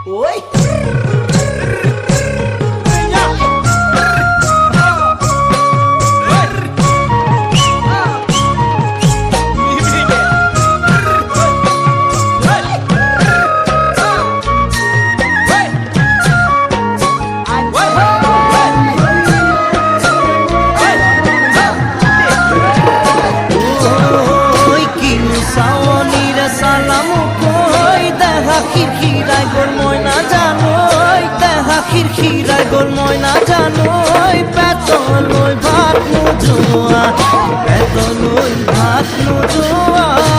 ওই সালাম কই দেখা খিরখিরাই গোল ময়না জানোই দেখা খিরখিরাই গোল ময়না জানোই পেতলই ভাত নুজোয়া পেতলই ভাত নুজোয়া